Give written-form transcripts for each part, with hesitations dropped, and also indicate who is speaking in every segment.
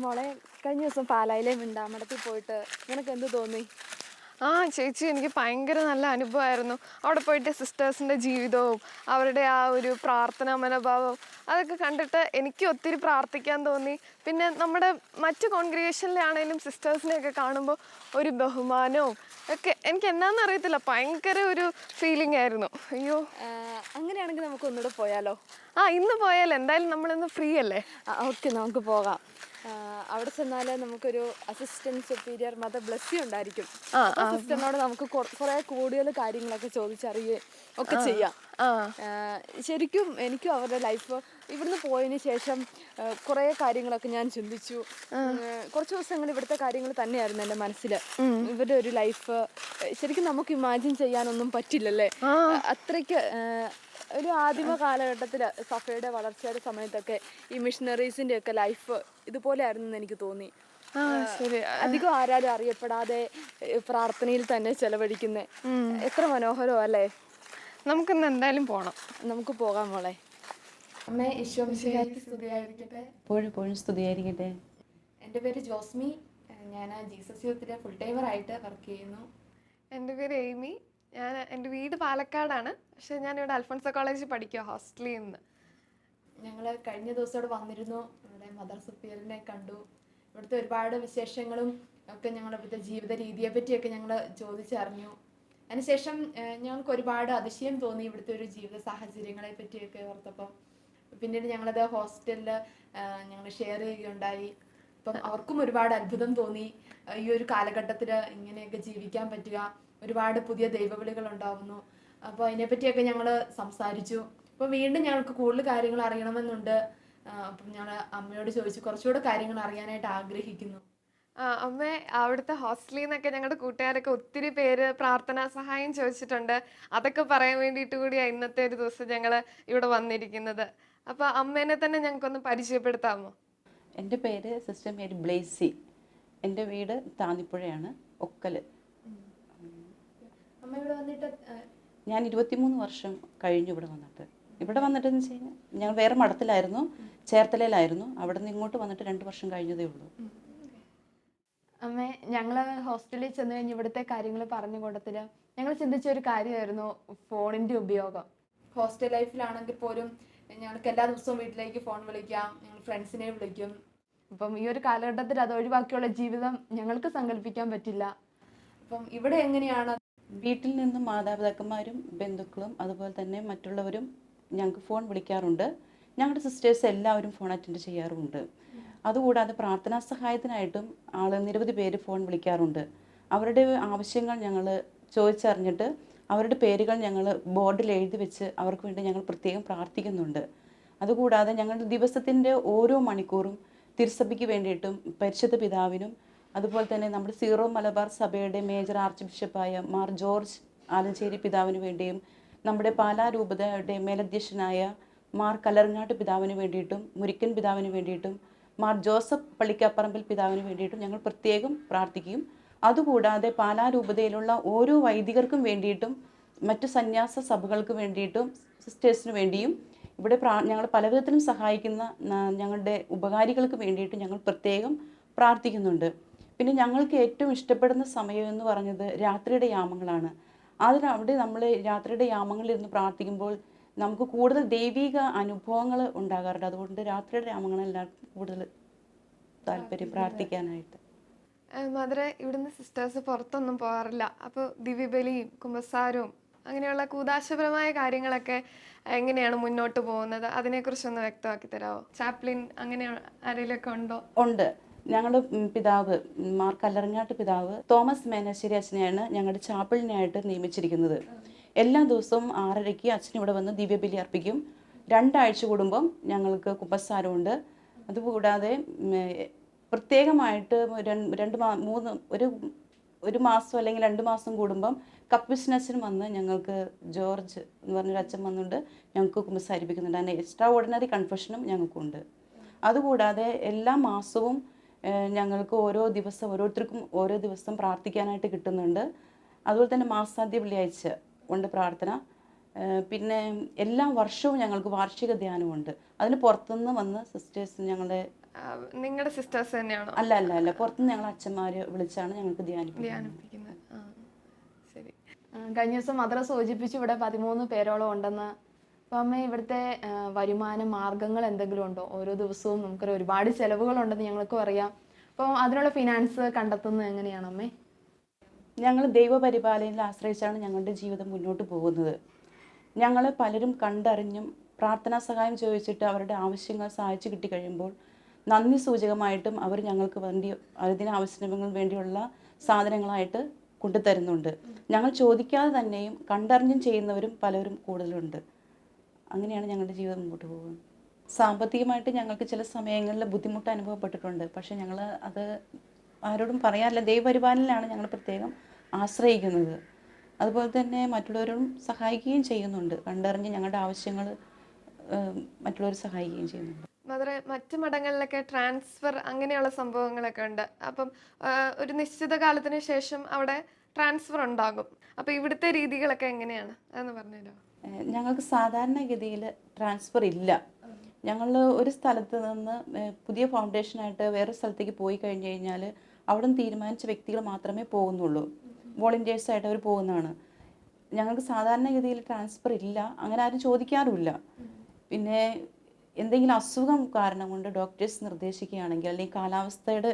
Speaker 1: മോളെ, കഴിഞ്ഞ ദിവസം പാലായിലെ മിണ്ടാമടത്തിൽ പോയിട്ട് നിനക്ക് എന്ത് തോന്നി?
Speaker 2: ആ ചേച്ചി, എനിക്ക് ഭയങ്കര നല്ല അനുഭവമായിരുന്നു. അവിടെ പോയിട്ട് സിസ്റ്റേഴ്സിൻ്റെ ജീവിതവും അവരുടെ ആ ഒരു പ്രാർത്ഥനാ മനോഭാവവും അതൊക്കെ കണ്ടിട്ട് എനിക്ക് ഒത്തിരി പ്രാർത്ഥിക്കാൻ തോന്നി. പിന്നെ നമ്മുടെ മറ്റു കോൺഗ്രിഗേഷനിലാണേലും സിസ്റ്റേഴ്സിനെയൊക്കെ കാണുമ്പോൾ ഒരു ബഹുമാനവും ഒക്കെ എനിക്ക് എന്നാന്ന് അറിയത്തില്ല, ഭയങ്കര ഒരു ഫീലിംഗ് ആയിരുന്നു. അയ്യോ,
Speaker 1: അങ്ങനെയാണെങ്കിൽ നമുക്ക് ഒന്നുകൂടെ പോയാലോ?
Speaker 2: ഇന്ന് പോയാൽ എന്തായാലും നമ്മളിന്ന് ഫ്രീ അല്ലേ?
Speaker 1: ഓക്കെ, നമുക്ക് പോകാം. അവിടെ ചെന്നാൽ നമുക്കൊരു അസിസ്റ്റന്റ് സുപ്പീരിയർ മദർ ബ്ലെസ്സി ഉണ്ടായിരിക്കും. സിസ്റ്ററിനോട് നമുക്ക് കുറേ കൂടുതൽ കാര്യങ്ങളൊക്കെ ചോദിച്ചറിയുകയും ഒക്കെ ചെയ്യാം. ശരിക്കും എനിക്കും അവരുടെ ലൈഫ് ഇവിടുന്ന് പോയതിന് ശേഷം കുറേ കാര്യങ്ങളൊക്കെ ഞാൻ ചിന്തിച്ചു. കുറച്ച് ദിവസങ്ങൾ ഇവിടുത്തെ കാര്യങ്ങൾ തന്നെയായിരുന്നു എൻ്റെ മനസ്സിൽ. ഇവരുടെ ഒരു ലൈഫ് ശരിക്കും നമുക്ക് ഇമാജിൻ ചെയ്യാനൊന്നും പറ്റില്ലല്ലേ. അത്രയ്ക്ക് ഒരു ആദിമ കാലഘട്ടത്തിൽ സഭയുടെ വളർച്ചയുടെ സമയത്തൊക്കെ ഈ മിഷണറീസിൻ്റെ ഒക്കെ ലൈഫ് ഇതുപോലെ ആയിരുന്നു എന്ന് എനിക്ക് തോന്നി. അധികം ആരാലും അറിയപ്പെടാതെ പ്രാർത്ഥനയിൽ തന്നെ ചെലവഴിക്കുന്ന എത്ര മനോഹരോ അല്ലേ.
Speaker 2: നമുക്കിന്ന് എന്തായാലും പോകണം.
Speaker 1: നമുക്ക് പോകാം മോളെ. അമ്മേ, ഈശോ മിശിഹായ്ക്ക് സ്തുതിയായിരിക്കട്ടെ.
Speaker 3: എപ്പോഴും സ്തുതിയായിരിക്കട്ടെ.
Speaker 1: എൻ്റെ പേര് ജോസ്മി. ഞാൻ ജീസസ് യൂത്തിൽ ഫുൾ ടൈമർ ആയിട്ട് വർക്ക് ചെയ്യുന്നു.
Speaker 2: എൻ്റെ പേര് എയ്മി. എൻ്റെ വീട് പാലക്കാടാണ്, പക്ഷേ ഞാനിവിടെ അൽഫോൺസ കോളേജിൽ പഠിക്കുക, ഹോസ്റ്റലിൽ നിന്ന്.
Speaker 1: ഞങ്ങൾ കഴിഞ്ഞ ദിവസം ഇവിടെ വന്നിരുന്നു. ഇവിടെ മദർ സുപ്പീരിയറിനെ കണ്ടു. ഇവിടുത്തെ ഒരുപാട് വിശേഷങ്ങളും ഒക്കെ ഞങ്ങൾ ഇവിടുത്തെ ജീവിത രീതിയെ പറ്റിയൊക്കെ ഞങ്ങൾ ചോദിച്ചറിഞ്ഞു. അതിനുശേഷം ഞങ്ങൾക്ക് ഒരുപാട് അതിശയം തോന്നി ഇവിടുത്തെ ഒരു ജീവിത സാഹചര്യങ്ങളെ പറ്റിയൊക്കെ ഓർത്തപ്പം. പിന്നീട് ഞങ്ങളത് ഹോസ്റ്റലിൽ ഞങ്ങൾ ഷെയർ ചെയ്യുകയുണ്ടായി. അപ്പം അവർക്കും ഒരുപാട് അത്ഭുതം തോന്നി. ഈ ഒരു കാലഘട്ടത്തിൽ ഇങ്ങനെയൊക്കെ ജീവിക്കാൻ പറ്റുക, ഒരുപാട് പുതിയ ദൈവവിളികൾ ഉണ്ടാവുന്നു. അപ്പോൾ അതിനെപ്പറ്റിയൊക്കെ ഞങ്ങൾ സംസാരിച്ചു. അപ്പോൾ വീണ്ടും ഞങ്ങൾക്ക് കൂടുതൽ കാര്യങ്ങൾ അറിയണമെന്നുണ്ട്. അപ്പം ഞങ്ങൾ അമ്മയോട് ചോദിച്ചു കുറച്ചുകൂടെ കാര്യങ്ങൾ അറിയാനായിട്ട് ആഗ്രഹിക്കുന്നു.
Speaker 2: അമ്മ, അവിടുത്തെ ഹോസ്റ്റലിൽ നിന്നൊക്കെ ഞങ്ങളുടെ കൂട്ടുകാരൊക്കെ ഒത്തിരി പേര് പ്രാർത്ഥനാ സഹായം ചോദിച്ചിട്ടുണ്ട്. അതൊക്കെ പറയാൻ വേണ്ടിയിട്ട് കൂടിയാണ് ഇന്നത്തെ ഒരു ദിവസം ഞങ്ങൾ ഇവിടെ വന്നിരിക്കുന്നത്. അപ്പോൾ അമ്മേനെ തന്നെ ഞങ്ങൾക്കൊന്ന് പരിചയപ്പെടുത്താമോ?
Speaker 3: എൻ്റെ പേര് സിസ്റ്റർ മേരി ബ്ലേസി. എൻ്റെ വീട് താന്നിപ്പുഴയാണ്, ഒക്കൽ.
Speaker 1: അമ്മ ഇവിടെ വന്നിട്ട്
Speaker 3: ഞാൻ 23 വർഷം കഴിഞ്ഞു ഇവിടെ വന്നിട്ട്. ഇവിടെ വന്നിട്ടെന്ന് വെച്ച് കഴിഞ്ഞാൽ ഞങ്ങൾ വേറെ മഠത്തിലായിരുന്നു, ചേർത്തലയിലായിരുന്നു. അവിടെ നിന്ന് ഇങ്ങോട്ട് വന്നിട്ട് 2 വർഷം കഴിഞ്ഞതേ ഉള്ളൂ.
Speaker 1: അമ്മേ, ഞങ്ങൾ ഹോസ്റ്റലിൽ ചെന്ന് കഴിഞ്ഞ് ഇവിടുത്തെ കാര്യങ്ങൾ പറഞ്ഞു കൂട്ടത്തിൽ ഞങ്ങൾ ചിന്തിച്ച ഒരു കാര്യമായിരുന്നു ഫോണിൻ്റെ ഉപയോഗം. ഹോസ്റ്റൽ ലൈഫിലാണെങ്കിൽ പോലും ഞങ്ങൾക്ക് എല്ലാ ദിവസവും വീട്ടിലേക്ക് ഫോൺ വിളിക്കാം, ഞങ്ങൾ ഫ്രണ്ട്സിനെ വിളിക്കും. അപ്പം ഈ ഒരു കാലഘട്ടത്തിൽ അത് ഒഴിവാക്കിയുള്ള ജീവിതം ഞങ്ങൾക്ക് സങ്കല്പിക്കാൻ പറ്റില്ല. അപ്പം ഇവിടെ എങ്ങനെയാണ്?
Speaker 3: വീട്ടിൽ നിന്നും മാതാപിതാക്കന്മാരും ബന്ധുക്കളും അതുപോലെ തന്നെ മറ്റുള്ളവരും ഞങ്ങൾക്ക് ഫോൺ വിളിക്കാറുണ്ട്. ഞങ്ങളുടെ സിസ്റ്റേഴ്സ് എല്ലാവരും ഫോൺ അറ്റൻഡ് ചെയ്യാറുമുണ്ട്. അതുകൂടാതെ പ്രാർത്ഥനാ സഹായത്തിനായിട്ടും നിരവധി പേര് ഫോൺ വിളിക്കാറുണ്ട്. അവരുടെ ആവശ്യങ്ങൾ ഞങ്ങൾ ചോദിച്ചറിഞ്ഞിട്ട് അവരുടെ പേരുകൾ ഞങ്ങൾ ബോർഡിൽ എഴുതി വെച്ച് അവർക്ക് വേണ്ടി ഞങ്ങൾ പ്രത്യേകം പ്രാർത്ഥിക്കുന്നുണ്ട്. അതുകൂടാതെ ഞങ്ങളുടെ ദിവസത്തിൻ്റെ ഓരോ മണിക്കൂറും തിരുസഭയ്ക്ക് വേണ്ടിയിട്ടും പരിശുദ്ധ പിതാവിനും അതുപോലെ തന്നെ നമ്മുടെ സീറോ മലബാർ സഭയുടെ മേജർ ആർച്ച് ബിഷപ്പായ മാർ ജോർജ് ആലഞ്ചേരി പിതാവിന് വേണ്ടിയും നമ്മുടെ പാലാ രൂപതയുടെ മേലധ്യക്ഷനായ മാർ കല്ലറങ്ങാട്ട് പിതാവിന് വേണ്ടിയിട്ടും മുരിക്കൻ പിതാവിന് വേണ്ടിയിട്ടും മാർ ജോസഫ് പള്ളിക്കാപ്പറമ്പിൽ പിതാവിന് വേണ്ടിയിട്ടും ഞങ്ങൾ പ്രത്യേകം പ്രാർത്ഥിക്കും. അതുകൂടാതെ പാലാ രൂപതയിലുള്ള ഓരോ വൈദികർക്കും വേണ്ടിയിട്ടും മറ്റു സന്യാസ സഭകൾക്ക് വേണ്ടിയിട്ടും സിസ്റ്റേഴ്സിന് വേണ്ടിയും ഇവിടെ ഞങ്ങൾ പലവിധത്തിലും സഹായിക്കുന്ന ഞങ്ങളുടെ ഉപകാരികൾക്ക് വേണ്ടിയിട്ട് ഞങ്ങൾ പ്രത്യേകം പ്രാർത്ഥിക്കുന്നുണ്ട്. പിന്നെ ഞങ്ങൾക്ക് ഏറ്റവും ഇഷ്ടപ്പെടുന്ന സമയം എന്ന് പറഞ്ഞത് രാത്രിയുടെ യാമങ്ങളാണ്. അവിടെ നമ്മൾ രാത്രിയുടെ യാമങ്ങളിലിരുന്ന് പ്രാർത്ഥിക്കുമ്പോൾ നമുക്ക് കൂടുതൽ ദൈവിക അനുഭവങ്ങൾ ഉണ്ടാകാറുണ്ട്. അതുകൊണ്ട് രാത്രിയുടെ യാമങ്ങൾ എല്ലാവർക്കും കൂടുതൽ താല്പര്യം പ്രാർത്ഥിക്കാനായിട്ട്.
Speaker 2: മദറെ, ഇവിടുന്ന് സിസ്റ്റേഴ്സ് പുറത്തൊന്നും പോകാറില്ല. അപ്പോൾ ദിവ്യബലിയും കുമ്പസാരവും അങ്ങനെയുള്ള കൂദാശപരമായ കാര്യങ്ങളൊക്കെ എങ്ങനെയാണ് മുന്നോട്ട് പോകുന്നത്? അതിനെക്കുറിച്ചൊന്ന് വ്യക്തമാക്കി തരാമോ? ചാപ്ലിൻ അങ്ങനെ ആരെങ്കിലുമൊക്കെ ഉണ്ടോ?
Speaker 3: ഉണ്ട്. ഞങ്ങളുടെ പിതാവ് മാർ കല്ലറങ്ങാട്ട് പിതാവ് തോമസ് മേനശ്ശേരി അച്ഛനെയാണ് ഞങ്ങളുടെ ചാപ്പിളിനായിട്ട് നിയമിച്ചിരിക്കുന്നത്. എല്ലാ ദിവസവും 6:30 അച്ഛൻ ഇവിടെ വന്ന് ദിവ്യബലി അർപ്പിക്കും. 2 ആഴ്ച കൂടുമ്പം ഞങ്ങൾക്ക് കുമ്പസാരമുണ്ട്. അതുകൂടാതെ പ്രത്യേകമായിട്ട് ഒരു മാസം അല്ലെങ്കിൽ 2 മാസം കൂടുമ്പം കപ്പിസ്നച്ഛൻ വന്ന് ഞങ്ങൾക്ക് ജോർജ് എന്ന് പറഞ്ഞൊരു അച്ഛൻ വന്നുകൊണ്ട് ഞങ്ങൾക്ക് കുമ്പസാരിപ്പിക്കുന്നുണ്ട്. അതിന് എക്സ്ട്രാ ഓർഡിനറി കൺഫെഷനും ഞങ്ങൾക്കുണ്ട്. അതുകൂടാതെ എല്ലാ മാസവും ഞങ്ങൾക്ക് ഓരോരുത്തർക്കും ഓരോ ദിവസം പ്രാർത്ഥിക്കാനായിട്ട് കിട്ടുന്നുണ്ട്. അതുപോലെ തന്നെ മാസാന്ത്യ വെള്ളിയാഴ്ച ഉണ്ട് പ്രാർത്ഥന. പിന്നെ എല്ലാ വർഷവും ഞങ്ങൾക്ക് വാർഷിക ധ്യാനമുണ്ട്. അതിന് പുറത്തുനിന്ന് വന്ന് സിസ്റ്റേഴ്സ് ഞങ്ങളുടെ
Speaker 2: നിങ്ങളുടെ സിസ്റ്റേഴ്സ് തന്നെയാണോ
Speaker 3: അല്ല അല്ല അല്ല, പുറത്തുനിന്ന് ഞങ്ങൾ അച്ഛന്മാർ വിളിച്ചാണ് ഞങ്ങൾക്ക്
Speaker 2: ധ്യാനിപ്പിക്കുന്നത്? ശരി.
Speaker 1: കഴിഞ്ഞ ദിവസം മദർ സൂചിപ്പിച്ചു ഇവിടെ 13 പേരോളം ഉണ്ടെന്ന്. അപ്പോൾ അമ്മ ഇവിടുത്തെ വരുമാന മാർഗങ്ങൾ എന്തെങ്കിലും ഉണ്ടോ? ഓരോ ദിവസവും നമുക്കൊരു ഒരുപാട് ചിലവുകളുണ്ടെന്ന് ഞങ്ങൾക്കും അറിയാം. അപ്പോൾ അതിനുള്ള ഫിനാൻസ് കണ്ടെത്തുന്നത് എങ്ങനെയാണ് അമ്മേ?
Speaker 3: ഞങ്ങൾ ദൈവപരിപാലനയിൽ ആശ്രയിച്ചാണ് ഞങ്ങളുടെ ജീവിതം മുന്നോട്ട് പോകുന്നത്. ഞങ്ങൾ പലരും കണ്ടറിഞ്ഞും പ്രാർത്ഥനാ സഹായം ചോദിച്ചിട്ട് അവരുടെ ആവശ്യങ്ങൾ സഹായിച്ചു കിട്ടിക്കഴിയുമ്പോൾ നന്ദി സൂചകമായിട്ടും അവർ ഞങ്ങൾക്ക് വേണ്ടി അതിനാവശ്യങ്ങൾക്ക് വേണ്ടിയുള്ള സാധനങ്ങളായിട്ട് കൊണ്ടുതരുന്നുണ്ട്. ഞങ്ങൾ ചോദിക്കാതെ തന്നെയും കണ്ടറിഞ്ഞും ചെയ്യുന്നവരും പലരും കൂടുതലുണ്ട്. അങ്ങനെയാണ് ഞങ്ങളുടെ ജീവിതം മുന്നോട്ട് പോകുന്നത്. സാമ്പത്തികമായിട്ട് ഞങ്ങൾക്ക് ചില സമയങ്ങളിൽ ബുദ്ധിമുട്ട് അനുഭവപ്പെട്ടിട്ടുണ്ട്. പക്ഷേ ഞങ്ങൾ അത് ആരോടും പറയാറില്ല. ദൈവപരിപാലനയിലാണ് ഞങ്ങൾ പ്രത്യേകം ആശ്രയിക്കുന്നത്. അതുപോലെ തന്നെ മറ്റുള്ളവരും സഹായിക്കുകയും ചെയ്യുന്നുണ്ട്. കണ്ടറിഞ്ഞ് ഞങ്ങളുടെ ആവശ്യങ്ങൾ മറ്റുള്ളവർ സഹായിക്കുകയും ചെയ്യുന്നുണ്ട്.
Speaker 2: മദറെ, മറ്റു മഠങ്ങളിലൊക്കെ ട്രാൻസ്ഫർ അങ്ങനെയുള്ള സംഭവങ്ങളൊക്കെ ഉണ്ട്. അപ്പം ഒരു നിശ്ചിത കാലത്തിന് ശേഷം അവിടെ ട്രാൻസ്ഫർ ഉണ്ടാകും. അപ്പോൾ ഇവിടുത്തെ രീതികളൊക്കെ എങ്ങനെയാണ് അതെന്ന് പറഞ്ഞുതരാമോ?
Speaker 3: ഞങ്ങൾക്ക് സാധാരണഗതിയിൽ ട്രാൻസ്ഫർ ഇല്ല. ഞങ്ങൾ ഒരു സ്ഥലത്ത് നിന്ന് പുതിയ ഫൗണ്ടേഷനായിട്ട് വേറെ സ്ഥലത്തേക്ക് പോയി കഴിഞ്ഞ് കഴിഞ്ഞാൽ അവിടെ നിന്ന് തീരുമാനിച്ച വ്യക്തികൾ മാത്രമേ പോകുന്നുള്ളൂ. വോളണ്ടിയേഴ്സായിട്ട് അവർ പോകുന്നതാണ്. ഞങ്ങൾക്ക് സാധാരണഗതിയിൽ ട്രാൻസ്ഫർ ഇല്ല. അങ്ങനെ ആരും ചോദിക്കാറുമില്ല. പിന്നെ എന്തെങ്കിലും അസുഖം കാരണം കൊണ്ട് ഡോക്ടേഴ്സ് നിർദ്ദേശിക്കുകയാണെങ്കിൽ, അല്ലെങ്കിൽ കാലാവസ്ഥയുടെ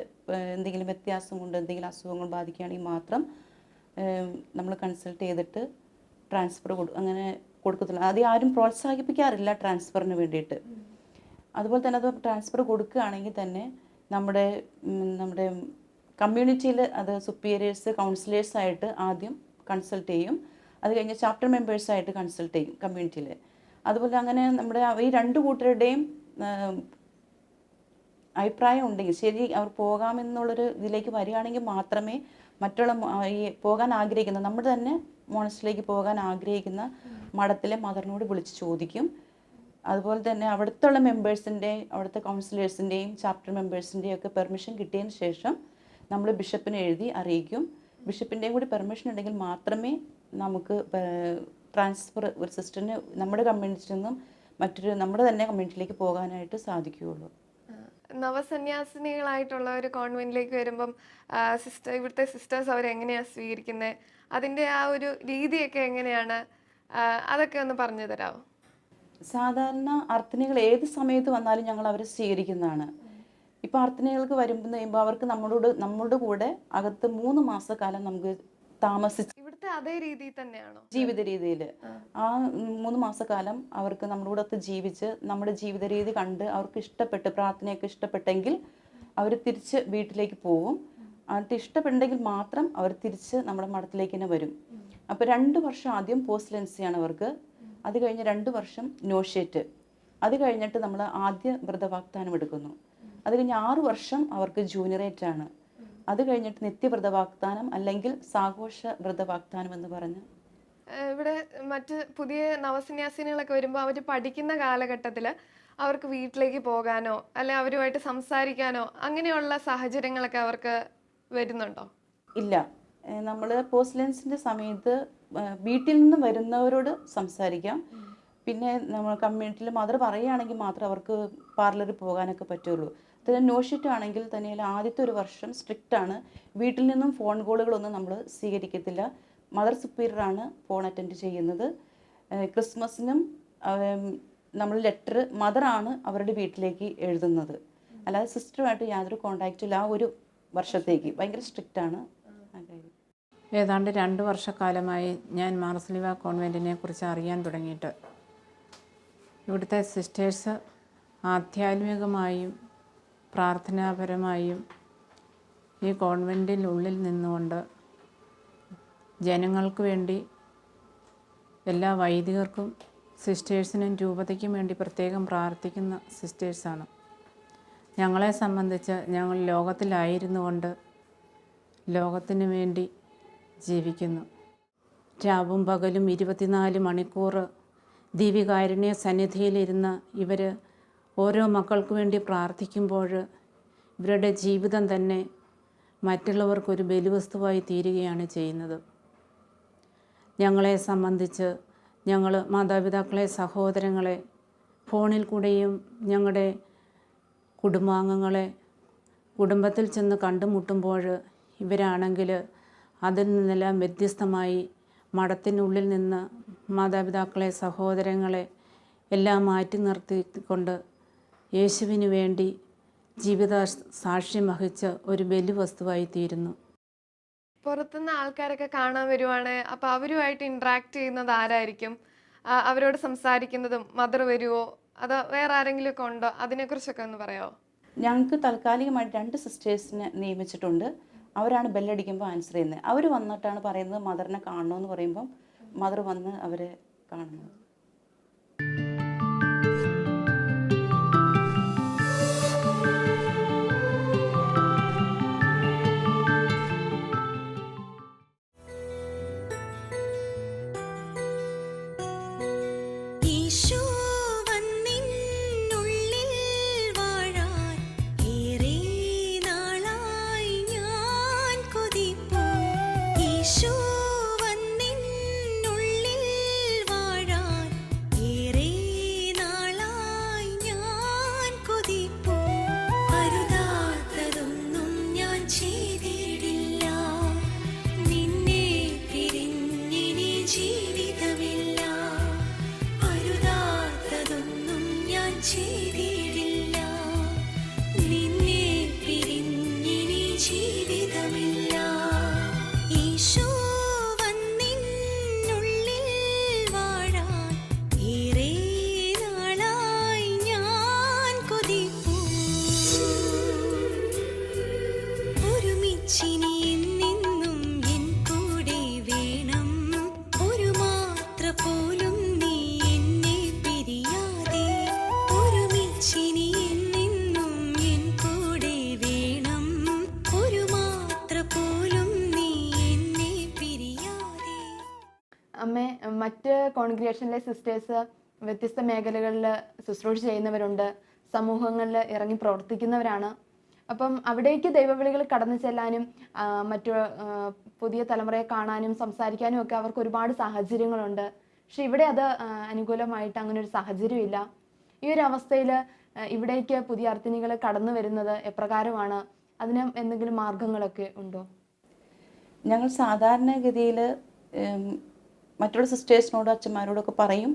Speaker 3: എന്തെങ്കിലും വ്യത്യാസം കൊണ്ട് എന്തെങ്കിലും അസുഖങ്ങൾ ബാധിക്കുകയാണെങ്കിൽ മാത്രം നമ്മൾ കൺസൾട്ട് ചെയ്തിട്ട് ട്രാൻസ്ഫർ അങ്ങനെ കൊടുക്കത്തുള്ളൂ. ആദ്യം ആരും പ്രോത്സാഹിപ്പിക്കാറില്ല ട്രാൻസ്ഫറിന് വേണ്ടിയിട്ട്. അതുപോലെ തന്നെ അത് ട്രാൻസ്ഫർ കൊടുക്കുകയാണെങ്കിൽ തന്നെ നമ്മുടെ കമ്മ്യൂണിറ്റിയിൽ അത് സുപ്പീരിയേഴ്സ് കൗൺസിലേഴ്സായിട്ട് ആദ്യം കൺസൾട്ട് ചെയ്യും. അത് കഴിഞ്ഞ് ചാപ്റ്റർ മെമ്പേഴ്സായിട്ട് കൺസൾട്ട് ചെയ്യും കമ്മ്യൂണിറ്റിയിൽ. അതുപോലെ അങ്ങനെ നമ്മുടെ ഈ രണ്ട് കൂട്ടരുടെയും അഭിപ്രായം ഉണ്ടെങ്കിൽ, ശരി അവർ പോകാമെന്നുള്ളൊരു ഇതിലേക്ക് വരികയാണെങ്കിൽ മാത്രമേ മറ്റുള്ള ഈ പോകാൻ ആഗ്രഹിക്കുന്ന, നമ്മുടെ തന്നെ മോണസ്റ്റിലേക്ക് പോകാൻ ആഗ്രഹിക്കുന്ന മഠത്തിലെ മദറിനോട് വിളിച്ച് ചോദിക്കും. അതുപോലെ തന്നെ അവിടുത്തെ മെമ്പേഴ്സിൻ്റെ, അവിടുത്തെ കൗൺസിലേഴ്സിൻ്റെയും ചാപ്റ്റർ മെമ്പേഴ്സിൻ്റെയും ഒക്കെ പെർമിഷൻ കിട്ടിയതിന് ശേഷം നമ്മൾ ബിഷപ്പിനെ എഴുതി അറിയിക്കും. ബിഷപ്പിൻ്റെയും കൂടി പെർമിഷൻ ഉണ്ടെങ്കിൽ മാത്രമേ നമുക്ക് ട്രാൻസ്ഫർ ഒരു സിസ്റ്ററിന് നമ്മുടെ കമ്മ്യൂണിറ്റിയിൽ നിന്നും നമ്മുടെ തന്നെ കമ്മ്യൂണിറ്റിയിലേക്ക് പോകാനായിട്ട് സാധിക്കുകയുള്ളൂ.
Speaker 2: നവസന്യാസിനികളായിട്ടുള്ള ഒരു കോൺവെന്റിലേക്ക് വരുമ്പം ഇവിടുത്തെ സിസ്റ്റേഴ്സ് അവരെങ്ങനെയാണ് സ്വീകരിക്കുന്നത്, അതിൻ്റെ ആ ഒരു രീതിയൊക്കെ എങ്ങനെയാണ്, അതൊക്കെ ഒന്ന് പറഞ്ഞു തരാമോ?
Speaker 3: സാധാരണ അർത്ഥനികൾ ഏത് സമയത്ത് വന്നാലും ഞങ്ങൾ അവരെ സ്വീകരിക്കുന്നതാണ്. ഇപ്പോൾ അർത്ഥനികൾക്ക് വരുമ്പോൾ അവർക്ക് നമ്മളുടെ കൂടെ അകത്ത് 3 മാസക്കാലം നമുക്ക് താമസിച്ച്
Speaker 2: ഇവിടുത്തെ അതേ രീതിയിൽ തന്നെയാണോ
Speaker 3: ജീവിത രീതിയിൽ ആ 3 മാസക്കാലം അവർക്ക് നമ്മുടെ കൂടെ ജീവിച്ച് നമ്മുടെ ജീവിത രീതി കണ്ട് അവർക്ക് ഇഷ്ടപ്പെട്ട് പ്രാർത്ഥനയൊക്കെ ഇഷ്ടപ്പെട്ടെങ്കിൽ അവർ തിരിച്ച് വീട്ടിലേക്ക് പോകും. എന്നിട്ട് ഇഷ്ടപ്പെട്ടെങ്കിൽ മാത്രം അവർ തിരിച്ച് നമ്മുടെ മഠത്തിലേക്ക് തന്നെ വരും. അപ്പോൾ 2 വർഷം ആദ്യം പോസ്റ്റലൻസിയാണ് അവർക്ക്. അത് കഴിഞ്ഞ് 2 വർഷം നോഷേറ്റ്. അത് കഴിഞ്ഞിട്ട് നമ്മൾ ആദ്യ വ്രതവാഗ്ദാനം എടുക്കുന്നു. അത് കഴിഞ്ഞ് 6 വർഷം അവർക്ക് ജൂനിയറേറ്റ് ആണ്. അത് കഴിഞ്ഞിട്ട് നിത്യവ്രതവാഗ്ദാനം അല്ലെങ്കിൽ സാഘോഷ വ്രതവാഗ്ദാനം എന്ന് പറഞ്ഞ്
Speaker 2: ഇവിടെ മറ്റ് പുതിയ നവസന്യാസിനികളൊക്കെ വരുമ്പോൾ അവർ പഠിക്കുന്ന കാലഘട്ടത്തിൽ അവർക്ക് വീട്ടിലേക്ക് പോകാനോ അല്ലെ അവരുമായിട്ട് സംസാരിക്കാനോ അങ്ങനെയുള്ള സാഹചര്യങ്ങളൊക്കെ അവർക്ക് വരുന്നുണ്ടോ?
Speaker 3: ഇല്ല. നമ്മൾ പോസ്റ്റലൻസിൻ്റെ സമയത്ത് വീട്ടിൽ നിന്ന് വരുന്നവരോട് സംസാരിക്കാം. പിന്നെ നമ്മൾ കമ്മ്യൂണിറ്റിയിൽ മദർ പറയുകയാണെങ്കിൽ മാത്രം അവർക്ക് പാർലറിൽ പോകാനൊക്കെ പറ്റുള്ളൂ. പിന്നെ നോഷിറ്റ് ആണെങ്കിൽ തന്നെ ആദ്യത്തെ 1 വർഷം സ്ട്രിക്റ്റ് ആണ്. വീട്ടിൽ നിന്നും ഫോൺ കോളുകളൊന്നും നമ്മൾ സ്വീകരിക്കത്തില്ല. മദർ സുപ്പീരിയറാണ് ഫോൺ അറ്റൻഡ് ചെയ്യുന്നത്. ക്രിസ്മസിനും നമ്മൾ ലെറ്റർ മദറാണ് അവരുടെ വീട്ടിലേക്ക് എഴുതുന്നത്. അല്ലാതെ സിസ്റ്ററുമായിട്ട് യാതൊരു കോണ്ടാക്റ്റും ഇല്ല. ആ 1 വർഷത്തേക്ക് ഭയങ്കര സ്ട്രിക്റ്റ് ആണ്.
Speaker 4: ഏതാണ്ട് 2 വർഷക്കാലമായി ഞാൻ മാർസലിവ കോൺവെൻറ്റിനെ കുറിച്ച് അറിയാൻ തുടങ്ങിയിട്ട്. ഇവിടുത്തെ സിസ്റ്റേഴ്സ് ആധ്യാത്മികമായും പ്രാർത്ഥനാപരമായും ഈ കോൺവെൻറ്റിൽ ഉള്ളിൽ നിന്നുകൊണ്ട് ജനങ്ങൾക്ക് വേണ്ടി എല്ലാ വൈദികർക്കും സിസ്റ്റേഴ്സിനും രൂപതയ്ക്കും വേണ്ടി പ്രത്യേകം പ്രാർത്ഥിക്കുന്ന സിസ്റ്റേഴ്സാണ്. ഞങ്ങളെ സംബന്ധിച്ച് ഞങ്ങൾ ലോകത്തിലായിരുന്നു കൊണ്ട് ലോകത്തിന് വേണ്ടി ജീവിക്കുന്നു. രാവും പകലും 24 മണിക്കൂർ ദീപികാരുണ്യ സന്നിധിയിലിരുന്ന് ഇവർ ഓരോ മക്കൾക്ക് വേണ്ടി പ്രാർത്ഥിക്കുമ്പോൾ ഇവരുടെ ജീവിതം തന്നെ മറ്റുള്ളവർക്കൊരു ബലിവസ്തുവായി തീരുകയാണ് ചെയ്യുന്നത്. ഞങ്ങളെ സംബന്ധിച്ച് ഞങ്ങൾ മാതാപിതാക്കളെ, സഹോദരങ്ങളെ ഫോണിൽ കൂടെയും ഞങ്ങളുടെ കുടുംബാംഗങ്ങളെ കുടുംബത്തിൽ ചെന്ന് കണ്ടുമുട്ടുമ്പോൾ ഇവരാണെങ്കിൽ അതിൽ നിന്നെല്ലാം വ്യത്യസ്തമായി മഠത്തിനുള്ളിൽ നിന്ന് മാതാപിതാക്കളെ, സഹോദരങ്ങളെ എല്ലാം മാറ്റി നിർത്തിക്കൊണ്ട് യേശുവിന് വേണ്ടി ജീവിത സാക്ഷ്യം വഹിച്ച ഒരു ബലി വസ്തുവായി തീരുന്നു.
Speaker 2: പുറത്തുനിന്ന് ആൾക്കാരൊക്കെ കാണാൻ വരുവാണ്, അപ്പോൾ അവരുമായിട്ട് ഇൻട്രാക്ട് ചെയ്യുന്നത് ആരായിരിക്കും? അവരോട് സംസാരിക്കുന്നതും മദർ വരുമോ, അതോ വേറെ ആരെങ്കിലും ഒക്കെ ഉണ്ടോ? അതിനെക്കുറിച്ചൊക്കെ ഒന്ന് പറയാമോ?
Speaker 3: ഞങ്ങൾക്ക് താൽക്കാലികമായിട്ട് 2 സിസ്റ്റേഴ്സിനെ നിയമിച്ചിട്ടുണ്ട്. അവരാണ് ബെല്ലടിക്കുമ്പോൾ ആൻസർ ചെയ്യുന്നത്. അവർ വന്നിട്ടാണ് പറയുന്നത് മദറിനെ കാണണമെന്ന് പറയുമ്പം മദർ വന്ന് അവരെ കാണുന്നത്.
Speaker 1: അമ്മേ, മറ്റ് കോൺഗ്രിഗേഷനിലെ സിസ്റ്റേഴ്സ് വ്യത്യസ്ത മേഖലകളിൽ ശുശ്രൂഷ ചെയ്യുന്നവരുണ്ട്, സമൂഹങ്ങളിൽ ഇറങ്ങി പ്രവർത്തിക്കുന്നവരാണ്. അപ്പം അവിടേക്ക് ദൈവവിളികൾ കടന്നു ചെല്ലാനും മറ്റു പുതിയ തലമുറയെ കാണാനും സംസാരിക്കാനും ഒക്കെ അവർക്ക് ഒരുപാട് സാഹചര്യങ്ങളുണ്ട്. പക്ഷെ ഇവിടെ അത് അനുകൂലമായിട്ട് അങ്ങനെ ഒരു സാഹചര്യമില്ല. ഈ ഒരു അവസ്ഥയിൽ ഇവിടേക്ക് പുതിയ അർത്ഥിനികൾ കടന്നു വരുന്നത് എപ്രകാരമാണ്? അതിന് എന്തെങ്കിലും മാർഗങ്ങളൊക്കെ ഉണ്ടോ?
Speaker 3: ഞങ്ങൾ സാധാരണഗതിയിൽ മറ്റുള്ള സിസ്റ്റേഴ്സിനോട് അച്ഛന്മാരോടൊക്കെ പറയും.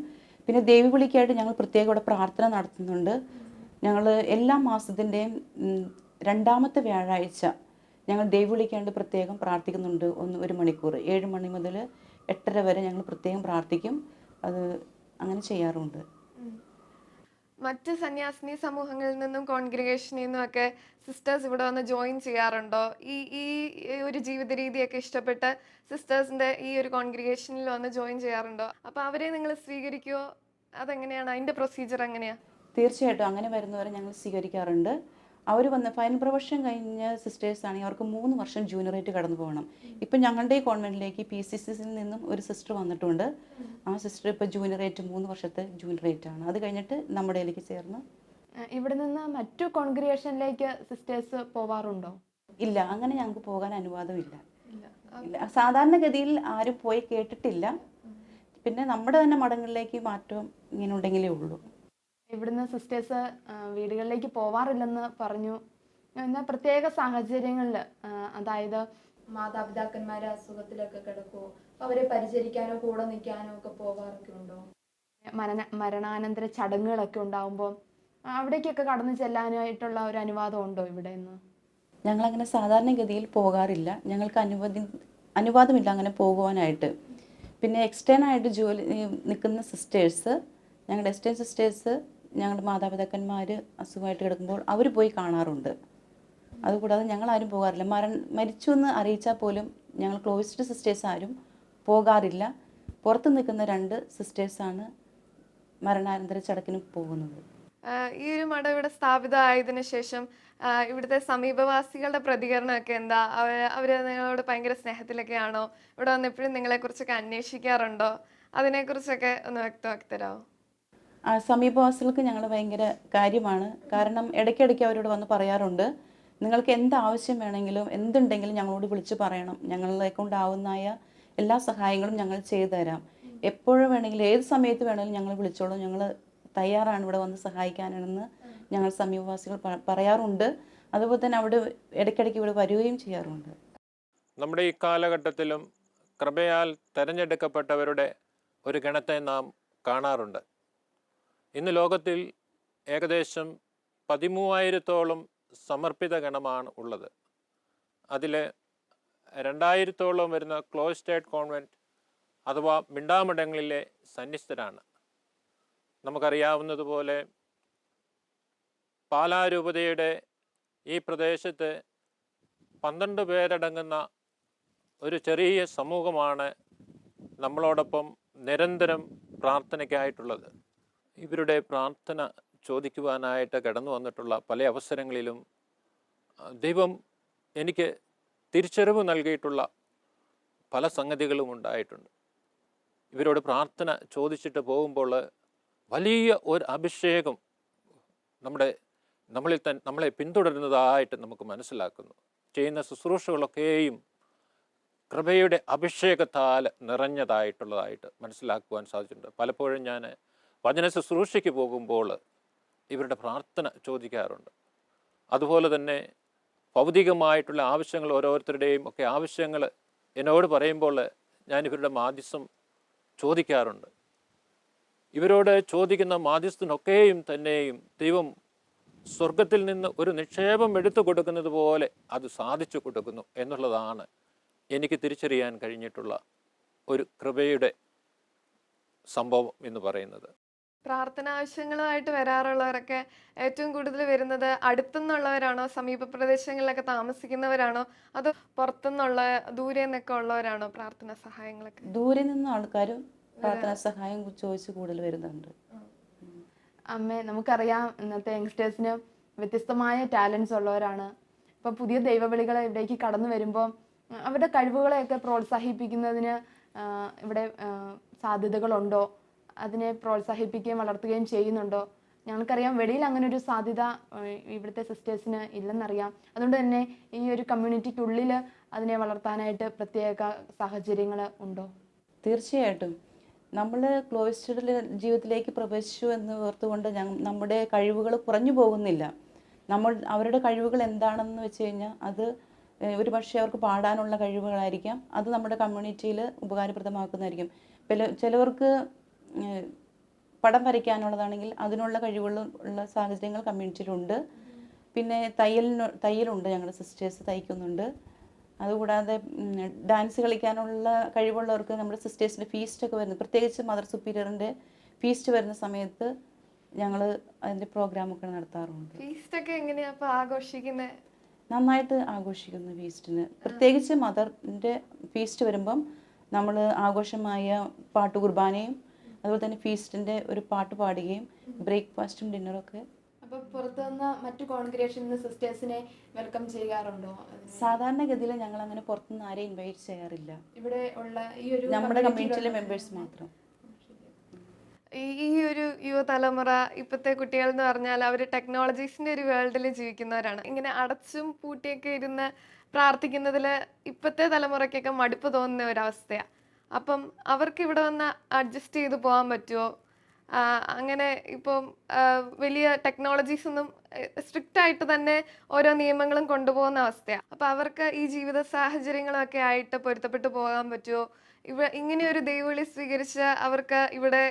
Speaker 3: പിന്നെ ദൈവവിളിക്കായിട്ട് ഞങ്ങൾ പ്രത്യേകം ഇവിടെ പ്രാർത്ഥന നടത്തുന്നുണ്ട്. ഞങ്ങൾ എല്ലാ മാസത്തിൻ്റെയും 2ാമത്തെ വ്യാഴാഴ്ച ഞങ്ങൾ ദൈവവിളിക്കാണ്ട് പ്രത്യേകം പ്രാർത്ഥിക്കുന്നുണ്ട്. 1 മണിക്കൂർ 7 മണി മുതൽ 8:30 വരെ ഞങ്ങൾ പ്രത്യേകം പ്രാർത്ഥിക്കും. അത് അങ്ങനെ ചെയ്യാറുണ്ട്.
Speaker 2: മറ്റ് സന്യാസിനി സമൂഹങ്ങളിൽ നിന്നും കോൺഗ്രിഗേഷനിൽ നിന്നും ഒക്കെ സിസ്റ്റേഴ്സ് ഇവിടെ വന്ന് ജോയിൻ ചെയ്യാറുണ്ടോ? ഈ ഒരു ജീവിത രീതിയൊക്കെ ഇഷ്ടപ്പെട്ട് സിസ്റ്റേഴ്സിൻ്റെ ഈ ഒരു കോൺഗ്രിഗേഷനിൽ വന്ന് ജോയിൻ ചെയ്യാറുണ്ടോ? അപ്പോൾ അവരെ നിങ്ങൾ സ്വീകരിക്കുമോ? അതെങ്ങനെയാണ് അതിൻ്റെ പ്രൊസീജിയർ എങ്ങനെയാണ്?
Speaker 3: തീർച്ചയായിട്ടും അങ്ങനെ വരുന്നവരെ ഞങ്ങൾ സ്വീകരിക്കാറുണ്ട്. അവർ വന്ന് ഫൈനൽ പ്രൊഫഷൻ കഴിഞ്ഞ സിസ്റ്റേഴ്സ് ആണെങ്കിൽ അവർക്ക് 3 വർഷം ജൂനിയറേറ്റ് കടന്നു പോകണം. ഇപ്പം ഞങ്ങളുടെ ഈ കോൺവെൻറ്റിലേക്ക് PCCയിൽ നിന്നും ഒരു സിസ്റ്റർ വന്നിട്ടുണ്ട്. ആ സിസ്റ്റർ ഇപ്പോൾ ജൂനിയറേറ്റ് 3 വർഷത്തെ ജൂനിയറേറ്റ് ആണ്. അത് കഴിഞ്ഞിട്ട് നമ്മുടെ ഇതിലേക്ക് ചേർന്ന്.
Speaker 1: ഇവിടെ നിന്ന് മറ്റു കോൺഗ്രിഗേഷനിലേക്ക് സിസ്റ്റേഴ്സ് പോവാറുണ്ടോ?
Speaker 3: ഇല്ല, അങ്ങനെ ഞങ്ങൾക്ക് പോകാൻ അനുവാദമില്ല. ഇല്ല, സാധാരണഗതിയിൽ ആരും പോയി കേട്ടിട്ടില്ല. പിന്നെ നമ്മുടെ തന്നെ മഠങ്ങളിലേക്ക് മാറ്റം ഇങ്ങനെ ഉണ്ടെങ്കിലേ ഉള്ളൂ.
Speaker 1: ഇവിടുന്ന് സിസ്റ്റേഴ്സ് വീടുകളിലേക്ക് പോവാറില്ലെന്ന് പറഞ്ഞു. എന്നാൽ പ്രത്യേക സാഹചര്യങ്ങളിൽ, അതായത് മാതാപിതാക്കന്മാർ അസുഖത്തിലൊക്കെ കിടക്കുമോ, അവരെ പരിചരിക്കാനോ കൂടെ നിൽക്കാനോ ഒക്കെ പോകാറൊക്കെ ഉണ്ടോ? മരണാനന്തര ചടങ്ങുകളൊക്കെ ഉണ്ടാകുമ്പോൾ അവിടേക്കൊക്കെ കടന്നു ചെല്ലാനായിട്ടുള്ള ഒരു അനുവാദം ഉണ്ടോ ഇവിടെ നിന്ന്?
Speaker 3: ഞങ്ങളങ്ങനെ സാധാരണഗതിയിൽ പോകാറില്ല. ഞങ്ങൾക്ക് അനുവാദമില്ല അങ്ങനെ പോകുവാനായിട്ട്. പിന്നെ എക്സ്റ്റേണായിട്ട് ജോലി നിൽക്കുന്ന സിസ്റ്റേഴ്സ്, ഞങ്ങളുടെ എക്സ്റ്റേൺ സിസ്റ്റേഴ്സ് ഞങ്ങളുടെ മാതാപിതാക്കന്മാർ അസുഖമായിട്ട് കിടക്കുമ്പോൾ അവർ പോയി കാണാറുണ്ട്. അതുകൂടാതെ ഞങ്ങളാരും പോകാറില്ല. മരിച്ചു എന്ന് അറിയിച്ചാൽ പോലും ഞങ്ങൾ ക്ലോസ്ഡ് സിസ്റ്റേഴ്സ് ആരും പോകാറില്ല. പുറത്ത് നിൽക്കുന്ന 2 സിസ്റ്റേഴ്സാണ് മരണാനന്തര ചടങ്ങിന് പോകുന്നത്.
Speaker 2: ഈ ഒരു മഠം ഇവിടെ സ്ഥാപിതമായതിനു ശേഷം ഇവിടുത്തെ സമീപവാസികളുടെ പ്രതികരണമൊക്കെ എന്താ? അവർ നിങ്ങളോട് ഭയങ്കര സ്നേഹത്തിലൊക്കെയാണോ? ഇവിടെ വന്ന് എപ്പോഴും നിങ്ങളെക്കുറിച്ചൊക്കെ അന്വേഷിക്കാറുണ്ടോ? അതിനെക്കുറിച്ചൊക്കെ ഒന്ന് വ്യക്തമാക്കി തരാമോ?
Speaker 3: സമീപവാസികൾക്ക് ഞങ്ങൾ ഭയങ്കര കാര്യമാണ്. കാരണം ഇടയ്ക്കിടയ്ക്ക് അവരോട് വന്ന് പറയാറുണ്ട്, നിങ്ങൾക്ക് എന്താവശ്യം വേണമെങ്കിലും എന്തുണ്ടെങ്കിലും ഞങ്ങളോട് വിളിച്ച് പറയണം, ഞങ്ങളെ കൊണ്ടാവുന്നതായ എല്ലാ സഹായങ്ങളും ഞങ്ങൾ ചെയ്തു തരാം, എപ്പോഴും വേണമെങ്കിലും ഏത് സമയത്ത് വേണമെങ്കിലും ഞങ്ങൾ വിളിച്ചോളൂ, ഞങ്ങൾ തയ്യാറാണ് ഇവിടെ വന്ന് സഹായിക്കാനെന്ന് ഞങ്ങൾ സമീപവാസികൾ പറയാറുണ്ട്. അതുപോലെ തന്നെ അവിടെ ഇടയ്ക്കിടയ്ക്ക് ഇവിടെ വരികയും ചെയ്യാറുണ്ട്.
Speaker 5: നമ്മുടെ ഈ കാലഘട്ടത്തിലും കൃപയാൽ തിരഞ്ഞെടുക്കപ്പെട്ടവരുടെ ഒരു ഗണത്തെ നാം കാണാറുണ്ട്. ഇന്ന് ലോകത്തിൽ ഏകദേശം 13,000-ഓളം സമർപ്പിത ഗണമാണ് ഉള്ളത്. അതിൽ 2,000-ഓളം വരുന്ന ക്ലോസ് സ്റ്റേറ്റ് കോൺവെൻറ്റ് അഥവാ മിണ്ടാമഠങ്ങളിലെ സന്യസ്തരാണ്. നമുക്കറിയാവുന്നതുപോലെ പാലാരൂപതയുടെ ഈ പ്രദേശത്ത് 12 പേരടങ്ങുന്ന ഒരു ചെറിയ സമൂഹമാണ് നമ്മളോടൊപ്പം നിരന്തരം പ്രാർത്ഥനയ്ക്കായിട്ടുള്ളത്. ഇവരുടെ പ്രാർത്ഥന ചോദിക്കുവാനായിട്ട് കടന്നു വന്നിട്ടുള്ള പല അവസരങ്ങളിലും ദൈവം എനിക്ക് തിരിച്ചറിവ് നൽകിയിട്ടുള്ള പല സംഗതികളും ഉണ്ടായിട്ടുണ്ട്. ഇവരോട് പ്രാർത്ഥന ചോദിച്ചിട്ട് പോകുമ്പോൾ വലിയ ഒരു അഭിഷേകം നമ്മളെ പിന്തുടരുന്നതായിട്ട് നമുക്ക് മനസ്സിലാക്കുന്നു. ചെയ്യുന്ന ശുശ്രൂഷകളൊക്കെയും കൃപയുടെ അഭിഷേകത്താൽ നിറഞ്ഞതായിട്ടുള്ളതായിട്ട് മനസ്സിലാക്കുവാൻ സാധിച്ചിട്ടുണ്ട്. പലപ്പോഴും ഞാൻ വചന ശുശ്രൂഷയ്ക്ക് പോകുമ്പോൾ ഇവരുടെ പ്രാർത്ഥന ചോദിക്കാറുണ്ട്. അതുപോലെ തന്നെ ഭൗതികമായിട്ടുള്ള ആവശ്യങ്ങൾ, ഓരോരുത്തരുടെയും ഒക്കെ ആവശ്യങ്ങൾ എന്നോട് പറയുമ്പോൾ ഞാൻ ഇവരുടെ മാധ്യസ്ഥം ചോദിക്കാറുണ്ട്. ഇവരോട് ചോദിക്കുന്ന മാധ്യസ്ഥനൊക്കെയും തന്നെയും ദൈവം സ്വർഗത്തിൽ നിന്ന് ഒരു നിക്ഷേപം എടുത്തു കൊടുക്കുന്നത് പോലെ അത് സാധിച്ചു കൊടുക്കുന്നു എന്നുള്ളതാണ് എനിക്ക് തിരിച്ചറിയാൻ കഴിഞ്ഞിട്ടുള്ള ഒരു കൃപയുടെ സംഭവം എന്ന് പറയുന്നത്.
Speaker 2: പ്രാർത്ഥന ആവശ്യങ്ങളുമായിട്ട് വരാറുള്ളവരൊക്കെ ഏറ്റവും കൂടുതൽ വരുന്നത് അടുത്തുനിന്നുള്ളവരാണോ, സമീപ പ്രദേശങ്ങളിലൊക്കെ താമസിക്കുന്നവരാണോ, അതോ പുറത്തുനിന്നുള്ള ദൂരെ നിന്നൊക്കെ ഉള്ളവരാണോ പ്രാർത്ഥന സഹായങ്ങളൊക്കെ?
Speaker 3: ദൂരെ നിന്ന് ആൾക്കാരും പ്രാർത്ഥനാ സഹായം ചോദിച്ച് കൂടുതൽ വരുന്നുണ്ട്.
Speaker 1: അമ്മേ, നമുക്കറിയാം ഇന്നത്തെ യങ്സ്റ്റേഴ്സിന് വ്യത്യസ്തമായ ടാലൻസ് ഉള്ളവരാണ്. ഇപ്പം പുതിയ ദൈവവിളികൾ ഇവിടേക്ക് കടന്നു വരുമ്പോൾ അവരുടെ കഴിവുകളെയൊക്കെ പ്രോത്സാഹിപ്പിക്കുന്നതിന് ഇവിടെ സാധ്യതകളുണ്ടോ? അതിനെ പ്രോത്സാഹിപ്പിക്കുകയും വളർത്തുകയും ചെയ്യുന്നുണ്ടോ? ഞങ്ങൾക്കറിയാം വെളിയിൽ അങ്ങനെ ഒരു സാധ്യത ഇവിടുത്തെ സിസ്റ്റേഴ്സിന് ഇല്ലെന്നറിയാം. അതുകൊണ്ട് തന്നെ ഈ ഒരു കമ്മ്യൂണിറ്റിക്കുള്ളിൽ അതിനെ വളർത്താനായിട്ട് പ്രത്യേക സാഹചര്യങ്ങൾ ഉണ്ടോ?
Speaker 3: തീർച്ചയായിട്ടും. നമ്മൾ ക്ലോയിസ്റ്റേഡ് ജീവിതത്തിലേക്ക് പ്രവേശിച്ചു എന്ന് ഓർത്തുകൊണ്ട് നമ്മുടെ കഴിവുകൾ കുറഞ്ഞു പോകുന്നില്ല. അവരുടെ കഴിവുകൾ എന്താണെന്ന് വെച്ച് കഴിഞ്ഞാൽ അത് ഒരു പക്ഷേ അവർക്ക് പാടാനുള്ള കഴിവുകളായിരിക്കാം. അത് നമ്മുടെ കമ്മ്യൂണിറ്റിയിൽ ഉപകാരപ്രദമാക്കുന്നതായിരിക്കും. ചിലവർക്ക് പടം വരയ്ക്കാനുള്ളതാണെങ്കിൽ അതിനുള്ള കഴിവുള്ള സാഹചര്യങ്ങൾ കമ്മ്യൂണിറ്റിയിലുണ്ട്. പിന്നെ തയ്യലുണ്ട്, ഞങ്ങളുടെ സിസ്റ്റേഴ്സ് തയ്ക്കുന്നുണ്ട്. അതുകൂടാതെ ഡാൻസ് കളിക്കാനുള്ള കഴിവുള്ളവർക്ക് നമ്മുടെ സിസ്റ്റേഴ്സിൻ്റെ ഫീസ്റ്റൊക്കെ വരുന്നത്, പ്രത്യേകിച്ച് മദർ സുപ്പീരിയറിൻ്റെ ഫീസ്റ്റ് വരുന്ന സമയത്ത് ഞങ്ങൾ അതിൻ്റെ പ്രോഗ്രാമൊക്കെ നടത്താറുണ്ട്.
Speaker 2: ഫീസ്റ്റൊക്കെ എങ്ങനെയാ അപ്പോൾ ആഘോഷിക്കുന്നത്?
Speaker 3: നന്നായിട്ട് ആഘോഷിക്കുന്നു ഫീസ്റ്റിന്. പ്രത്യേകിച്ച് മദറിൻ്റെ ഫീസ്റ്റ് വരുമ്പം നമ്മൾ ആഘോഷമായ പാട്ട് കുർബാനയും അതുപോലെ തന്നെ ഫീസ്റ്റിൻ്റെ ഒരു പാട്ട് പാടുകയും ബ്രേക്ക്ഫാസ്റ്റും ഡിന്നറൊക്കെ.
Speaker 1: അപ്പോൾ പുറത്തുനിന്ന് മറ്റു കോൺഗ്രിഗേഷനിൽ നിന്ന് സിസ്റ്റേഴ്സിനെ വെൽക്കം ചെയ്യാറുണ്ടോ?
Speaker 3: സാധാരണഗതിയിൽ ഞങ്ങൾ അങ്ങനെ പുറത്തുനിന്ന് ആരെയും ഇൻവൈറ്റ് ചെയ്യാറില്ല.
Speaker 1: ഇവിടെ ഉള്ള ഈ ഒരു
Speaker 3: നമ്മുടെ കമ്മ്യൂണിറ്റിയിലെ മെമ്പേഴ്സ് മാത്രം.
Speaker 2: ഈ ഒരു യുവതലമുറ, ഇപ്പോഴത്തെ കുട്ടികൾ എന്ന് പറഞ്ഞാൽ അവർ ടെക്നോളജീസിൻ്റെ ഒരു വേൾഡിൽ ജീവിക്കുന്നവരാണ്. ഇങ്ങനെ അടച്ചും പൂട്ടിയൊക്കെ ഇരുന്ന് പ്രാർത്ഥിക്കുന്നതിൽ ഇപ്പോഴത്തെ തലമുറയ്ക്കൊക്കെ മടുപ്പ് തോന്നുന്ന ഒരവസ്ഥയാണ്. അപ്പം അവർക്ക് ഇവിടെ വന്ന് അഡ്ജസ്റ്റ് ചെയ്ത് പോകാൻ പറ്റുമോ? അങ്ങനെ ഇപ്പം വലിയ ടെക്നോളജീസ് ഒന്നും സ്ട്രിക്റ്റ് ആയിട്ട് തന്നെ ഓരോ നിയമങ്ങളും കൊണ്ടുപോകുന്ന അവസ്ഥയാണ്. അപ്പം അവർക്ക് ഈ ജീവിത സാഹചര്യങ്ങളൊക്കെ ആയിട്ട് പൊരുത്തപ്പെട്ട് പോകാൻ പറ്റുമോ? ഇങ്ങനെ ഒരു ദൈവവിളി സ്വീകരിച്ച് അവർക്ക് ഇവിടെ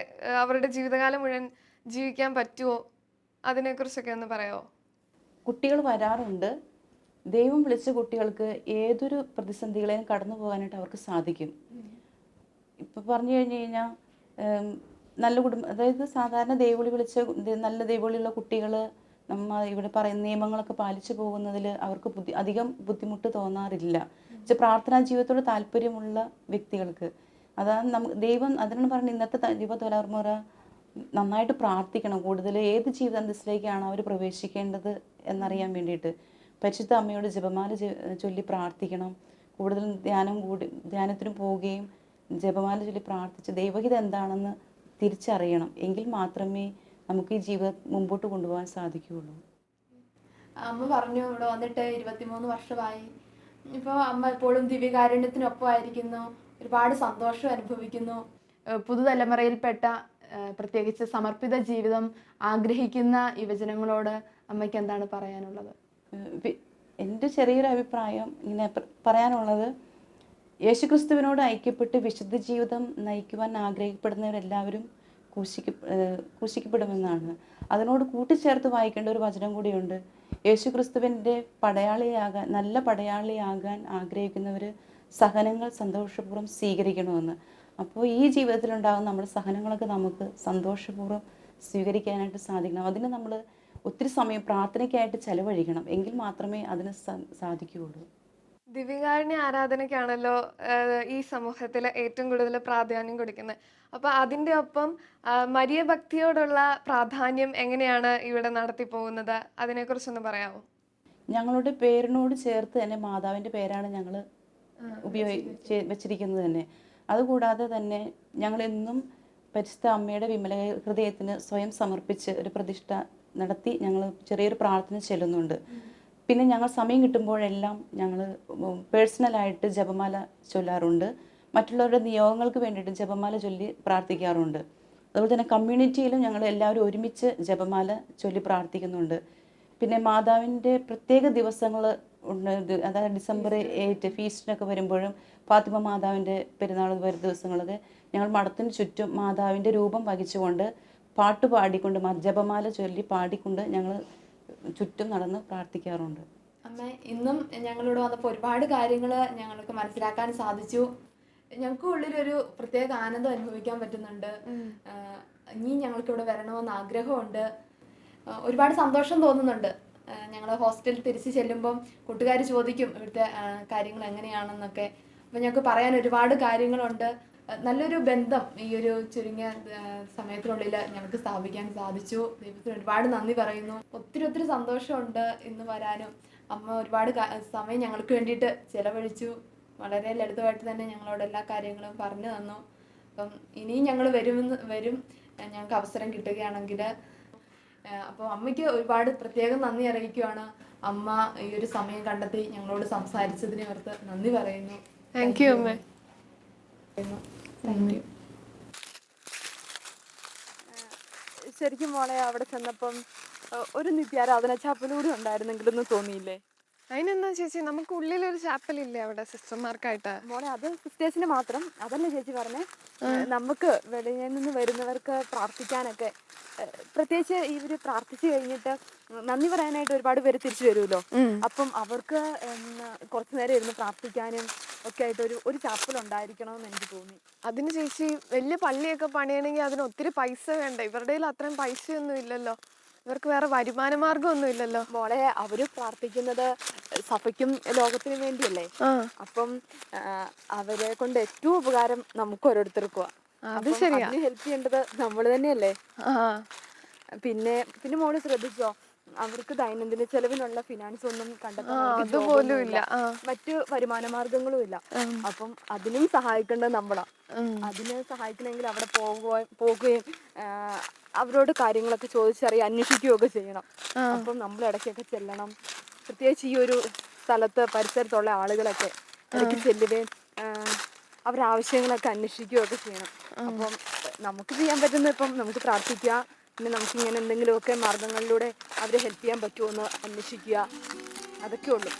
Speaker 2: അവരുടെ ജീവിതകാലം മുഴുവൻ ജീവിക്കാൻ പറ്റുമോ? അതിനെക്കുറിച്ചൊക്കെ ഒന്ന് പറയാമോ?
Speaker 3: കുട്ടികൾ വരാറുണ്ട്. ദൈവം വിളിച്ച കുട്ടികൾക്ക് ഏതൊരു പ്രതിസന്ധികളെയും കടന്നു പോകാനായിട്ട് അവർക്ക് സാധിക്കും. ഇപ്പം പറഞ്ഞു കഴിഞ്ഞു കഴിഞ്ഞാൽ നല്ല അതായത് സാധാരണ ദൈവവിളി വിളിച്ച നല്ല ദൈവവിളിയുള്ള കുട്ടികൾ ഇവിടെ പറയുന്ന നിയമങ്ങളൊക്കെ പാലിച്ചു പോകുന്നതിൽ അവർക്ക് അധികം ബുദ്ധിമുട്ട് തോന്നാറില്ല. പക്ഷെ പ്രാർത്ഥനാ ജീവിതത്തോട് താല്പര്യമുള്ള വ്യക്തികൾക്ക് അതാണ് ദൈവം അതിനാണ് പറയുന്നത്, ഇന്നത്തെ യുവതലമുറ നന്നായിട്ട് പ്രാർത്ഥിക്കണം. കൂടുതൽ ഏത് ജീവിതാന്തസ്സിലേക്കാണ് അവർ പ്രവേശിക്കേണ്ടത് എന്നറിയാൻ വേണ്ടിയിട്ട് പരിശുദ്ധ അമ്മയോട് ജപമാല ചൊല്ലി പ്രാർത്ഥിക്കണം. കൂടുതൽ ധ്യാനത്തിന് പോവുകയും ജപമാല ചൊല്ലി പ്രാർത്ഥിച്ച് ദൈവഹിതം എന്താണെന്ന് തിരിച്ചറിയണം. എങ്കിൽ മാത്രമേ നമുക്ക് ഈ ജീവിതം മുമ്പോട്ട് കൊണ്ടുപോകാൻ സാധിക്കുകയുള്ളൂ.
Speaker 1: അമ്മ പറഞ്ഞു ഇവിടെ വന്നിട്ട് 23 വർഷമായി. ഇപ്പോൾ അമ്മ എപ്പോഴും ദിവ്യകാരുണ്യത്തിനൊപ്പമായിരിക്കുന്നു, ഒരുപാട് സന്തോഷം അനുഭവിക്കുന്നു. പുതുതലമുറയിൽപ്പെട്ട പ്രത്യേകിച്ച് സമർപ്പിത ജീവിതം ആഗ്രഹിക്കുന്ന യുവജനങ്ങളോട് അമ്മയ്ക്ക് എന്താണ് പറയാനുള്ളത്?
Speaker 3: എൻ്റെ ചെറിയൊരു അഭിപ്രായം ഇങ്ങനെ പറയാനുള്ളത്, യേശുക്രിസ്തുവിനോട് ഐക്യപ്പെട്ട് വിശുദ്ധ ജീവിതം നയിക്കുവാൻ ആഗ്രഹിക്കപ്പെടുന്നവരെല്ലാവരും ക്രൂശിക്കപ്പെടുമെന്നാണ്. അതിനോട് കൂട്ടിച്ചേർത്ത് വായിക്കേണ്ട ഒരു വചനം കൂടിയുണ്ട്. യേശുക്രിസ്തുവിൻ്റെ നല്ല പടയാളിയാകാൻ ആഗ്രഹിക്കുന്നവർ സഹനങ്ങൾ സന്തോഷപൂർവ്വം സ്വീകരിക്കണമെന്ന്. അപ്പോൾ ഈ ജീവിതത്തിലുണ്ടാകുന്ന നമ്മുടെ സഹനങ്ങളൊക്കെ നമുക്ക് സന്തോഷപൂർവ്വം സ്വീകരിക്കാനായിട്ട് സാധിക്കണം. അതിന് നമ്മൾ ഒത്തിരി സമയം പ്രാർത്ഥനയ്ക്കായിട്ട് ചെലവഴിക്കണം. എങ്കിൽ മാത്രമേ അതിന് സാധിക്കുകയുള്ളൂ.
Speaker 2: ദിവ്യകാരുണ്യ ആരാധനയ്ക്കാണല്ലോ ഈ സമൂഹത്തിൽ ഏറ്റവും കൂടുതൽ പ്രാധാന്യം കൊടുക്കുന്നത്. അപ്പോൾ അതിൻ്റെ ഒപ്പം മരിയ ഭക്തിയോടുള്ള പ്രാധാന്യം എങ്ങനെയാണ് ഇവിടെ നടത്തി പോകുന്നത്? അതിനെക്കുറിച്ചൊന്ന് പറയാമോ?
Speaker 3: ഞങ്ങളുടെ പേരിനോട് ചേർത്ത് തന്നെ മാതാവിൻ്റെ പേരാണ് ഞങ്ങൾ വെച്ചിരിക്കുന്നത് തന്നെ. അതുകൂടാതെ തന്നെ ഞങ്ങളെന്നും പരിശുദ്ധ അമ്മയുടെ വിമല ഹൃദയത്തിന് സ്വയം സമർപ്പിച്ച് ഒരു പ്രതിഷ്ഠ നടത്തി ഞങ്ങൾ ചെറിയൊരു പ്രാർത്ഥന ചെല്ലുന്നുണ്ട്. പിന്നെ ഞങ്ങൾ സമയം കിട്ടുമ്പോഴെല്ലാം ഞങ്ങൾ പേഴ്സണലായിട്ട് ജപമാല ചൊല്ലാറുണ്ട്. മറ്റുള്ളവരുടെ നിയോഗങ്ങൾക്ക് വേണ്ടിയിട്ട് ജപമാല ചൊല്ലി പ്രാർത്ഥിക്കാറുണ്ട്. അതുപോലെ തന്നെ കമ്മ്യൂണിറ്റിയിലും ഞങ്ങൾ എല്ലാവരും ഒരുമിച്ച് ജപമാല ചൊല്ലി പ്രാർത്ഥിക്കുന്നുണ്ട്. പിന്നെ മാതാവിൻ്റെ പ്രത്യേക ദിവസങ്ങൾ ഉണ്ട്. അതായത് December 8 ഫീസ്റ്റിനൊക്കെ വരുമ്പോഴും ഫാത്തിമ മാതാവിൻ്റെ പെരുന്നാൾ വരുന്ന ദിവസങ്ങളൊക്കെ ഞങ്ങൾ മഠത്തിന് ചുറ്റും മാതാവിൻ്റെ രൂപം വഹിച്ചുകൊണ്ട് പാട്ട് പാടിക്കൊണ്ട് ജപമാല ചൊല്ലി പാടിക്കൊണ്ട് ഞങ്ങൾ ചുറ്റും നടന്ന് പ്രാർത്ഥിക്കാറുണ്ട്.
Speaker 1: അമ്മ, ഇന്നും ഞങ്ങളോട് വന്നപ്പോൾ ഒരുപാട് കാര്യങ്ങൾ ഞങ്ങൾക്ക് മനസ്സിലാക്കാൻ സാധിച്ചു. ഞങ്ങൾക്ക് ഉള്ളിലൊരു പ്രത്യേക ആനന്ദം അനുഭവിക്കാൻ പറ്റുന്നുണ്ട്. ഇനി ഞങ്ങൾക്ക് ഇവിടെ വരണമെന്ന് ആഗ്രഹമുണ്ട്. ഒരുപാട് സന്തോഷം തോന്നുന്നുണ്ട്. ഞങ്ങൾ ഹോസ്റ്റലിൽ തിരിച്ച് ചെല്ലുമ്പം കൂട്ടുകാർ ചോദിക്കും ഇവിടുത്തെ കാര്യങ്ങൾ എങ്ങനെയാണെന്നൊക്കെ. അപ്പം ഞങ്ങൾക്ക് പറയാൻ ഒരുപാട് കാര്യങ്ങളുണ്ട്. നല്ലൊരു ബന്ധം ഈ ഒരു ചുരുങ്ങിയ സമയത്തിനുള്ളിൽ ഞങ്ങൾക്ക് സ്ഥാപിക്കാൻ സാധിച്ചു. ദൈവത്തിന് ഒരുപാട് നന്ദി പറയുന്നു. ഒത്തിരി സന്തോഷമുണ്ട് ഇന്ന് വരാനും. അമ്മ ഒരുപാട് സമയം ഞങ്ങൾക്ക് വേണ്ടിയിട്ട് ചിലവഴിച്ചു. വളരെ ലളിതമായിട്ട് തന്നെ ഞങ്ങളോട് എല്ലാ കാര്യങ്ങളും പറഞ്ഞു തന്നു. അപ്പം ഇനിയും ഞങ്ങൾ വരും ഞങ്ങൾക്ക് അവസരം കിട്ടുകയാണെങ്കിൽ. അപ്പോൾ അമ്മയ്ക്ക് ഒരുപാട് പ്രത്യേകം നന്ദി അറിയിക്കുകയാണ്. അമ്മ ഈ ഒരു സമയം കണ്ടെത്തി ഞങ്ങളോട് സംസാരിച്ചതിനെ ഓർത്ത് നന്ദി പറയുന്നു.
Speaker 2: താങ്ക് യു അമ്മ.
Speaker 1: ശരിക്കും മോളെ, അവിടെ ചെന്നപ്പം ഒരു നിത്യാരാധന ചാപ്പലൂടെ ഉണ്ടായിരുന്നെങ്കിലൊന്നും തോന്നിയില്ലേ?
Speaker 2: അതിനെന്താ ചേച്ചി, നമുക്ക് ഉള്ളിലൊരു ചാപ്പലില്ലേ അവിടെ സിസ്റ്റർമാർക്കായിട്ട്?
Speaker 1: മോളെ, അത് സിസ്റ്റേഴ്സിന് മാത്രം. അതല്ലേ ചേച്ചി പറഞ്ഞേ? നമുക്ക് വെളിയിൽ നിന്ന് വരുന്നവർക്ക് പ്രാർത്ഥിക്കാനൊക്കെ, പ്രത്യേകിച്ച് ഇവര് പ്രാർത്ഥിച്ചു കഴിഞ്ഞിട്ട് നന്ദി പറയാനായിട്ട് ഒരുപാട് പേര് തിരിച്ചു വരുമല്ലോ. അപ്പം അവർക്ക് കുറച്ചു നേരം ഇരുന്ന് പ്രാർത്ഥിക്കാനും ഒക്കെ ആയിട്ട് ഒരു ചാപ്പൽ ഉണ്ടായിരിക്കണമെന്ന് എനിക്ക് തോന്നി.
Speaker 2: അതിന് ചേച്ചി, വലിയ പള്ളിയൊക്കെ പണിയണമെങ്കിൽ അതിന് ഒത്തിരി പൈസ വേണ്ട. ഇവരുടെ കയ്യിൽ അത്രയും പൈസയൊന്നും ഇല്ലല്ലോ. ഇവർക്ക് വേറെ വരുമാന മാർഗമൊന്നും ഇല്ലല്ലോ.
Speaker 1: മോളെ, അവര് പ്രാർത്ഥിക്കുന്നത് സഭയ്ക്കും ലോകത്തിനും വേണ്ടിയല്ലേ. അപ്പം അവരെ കൊണ്ട് ഏറ്റവും ഉപകാരം നമുക്ക് ഓരോരുത്തർക്കും.
Speaker 2: അത് ശരിയാ.
Speaker 1: ഹെൽപ്പ് ചെയ്യേണ്ടത് നമ്മൾ തന്നെയല്ലേ. പിന്നെ മോള് ശ്രദ്ധിച്ചോ, അവർക്ക് ദൈനംദിന ചെലവിനുള്ള ഫിനാൻസ് ഒന്നും കണ്ടെത്താൻ മറ്റു വരുമാന മാർഗങ്ങളും ഇല്ല. അപ്പം അതിനും സഹായിക്കേണ്ടത് നമ്മളാ. അതിന് സഹായിക്കണമെങ്കിൽ അവിടെ പോകുകയും അവരോട് കാര്യങ്ങളൊക്കെ ചോദിച്ചറിയാൻ അന്വേഷിക്കുകയൊക്കെ ചെയ്യണം. അപ്പം നമ്മൾ ഇടയ്ക്കൊക്കെ ചെല്ലണം. പ്രത്യേകിച്ച് ഈ ഒരു സ്ഥലത്ത് പരിസരത്തുള്ള ആളുകളൊക്കെ ഇടയ്ക്ക് ചെല്ലുകയും അവരുടെ ആവശ്യങ്ങളൊക്കെ അന്വേഷിക്കുകയൊക്കെ ചെയ്യണം. അപ്പം നമുക്ക് ചെയ്യാൻ പറ്റുന്ന ഇപ്പം നമുക്ക് പ്രാർത്ഥിക്കുക. പിന്നെ നമുക്കിങ്ങനെ എന്തെങ്കിലുമൊക്കെ മാർഗങ്ങളിലൂടെ അവരെ ഹെൽപ്പ് ചെയ്യാൻ പറ്റുമോ എന്ന് അന്വേഷിക്കുക. അതൊക്കെ ഉള്ളൂ.